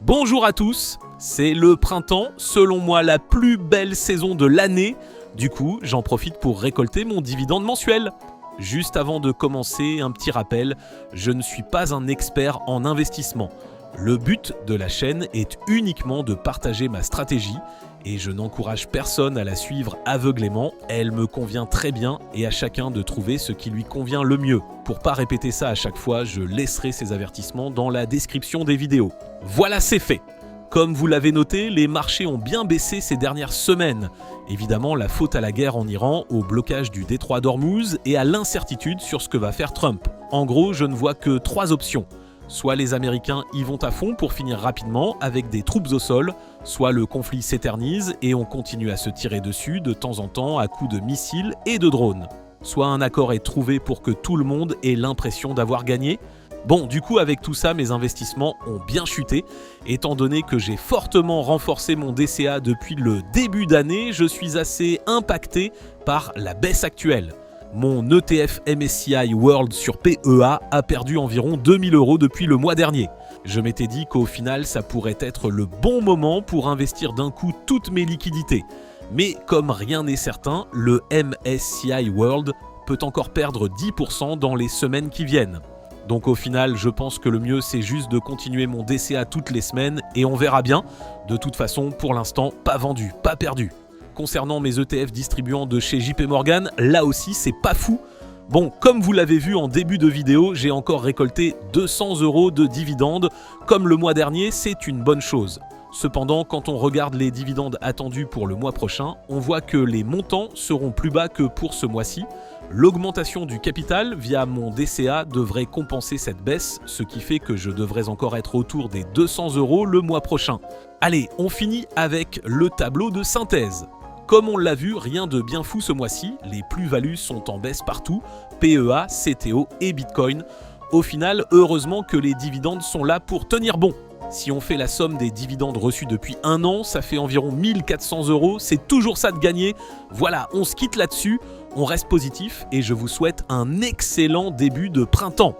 Bonjour à tous, c'est le printemps, selon moi la plus belle saison de l'année. Du coup, j'en profite pour récolter mon dividende mensuel. Juste avant de commencer, un petit rappel, je ne suis pas un expert en investissement. Le but de la chaîne est uniquement de partager ma stratégie et je n'encourage personne à la suivre aveuglément, elle me convient très bien et à chacun de trouver ce qui lui convient le mieux. Pour pas répéter ça à chaque fois, je laisserai ces avertissements dans la description des vidéos. Voilà, c'est fait. Comme vous l'avez noté, les marchés ont bien baissé ces dernières semaines. Évidemment, la faute à la guerre en Iran, au blocage du détroit d'Ormuz et à l'incertitude sur ce que va faire Trump. En gros, je ne vois que 3 options. Soit les Américains y vont à fond pour finir rapidement avec des troupes au sol, soit le conflit s'éternise et on continue à se tirer dessus de temps en temps à coups de missiles et de drones. Soit un accord est trouvé pour que tout le monde ait l'impression d'avoir gagné. Bon, du coup, avec tout ça, mes investissements ont bien chuté. Étant donné que j'ai fortement renforcé mon DCA depuis le début d'année, je suis assez impacté par la baisse actuelle. Mon ETF MSCI World sur PEA a perdu environ 2000 € depuis le mois dernier. Je m'étais dit qu'au final, ça pourrait être le bon moment pour investir d'un coup toutes mes liquidités. Mais comme rien n'est certain, le MSCI World peut encore perdre 10% dans les semaines qui viennent. Donc au final, je pense que le mieux, c'est juste de continuer mon DCA toutes les semaines et on verra bien. De toute façon, pour l'instant, pas vendu, pas perdu. Concernant mes ETF distribuants de chez JP Morgan, là aussi c'est pas fou. Bon, comme vous l'avez vu en début de vidéo, j'ai encore récolté 200 € de dividendes. Comme le mois dernier, c'est une bonne chose. Cependant, quand on regarde les dividendes attendus pour le mois prochain, on voit que les montants seront plus bas que pour ce mois-ci. L'augmentation du capital via mon DCA devrait compenser cette baisse, ce qui fait que je devrais encore être autour des 200 € le mois prochain. Allez, on finit avec le tableau de synthèse. Comme on l'a vu, rien de bien fou ce mois-ci, les plus-values sont en baisse partout, PEA, CTO et Bitcoin. Au final, heureusement que les dividendes sont là pour tenir bon. Si on fait la somme des dividendes reçus depuis un an, ça fait environ 1400 €, c'est toujours ça de gagner. Voilà, on se quitte là-dessus, on reste positif et je vous souhaite un excellent début de printemps.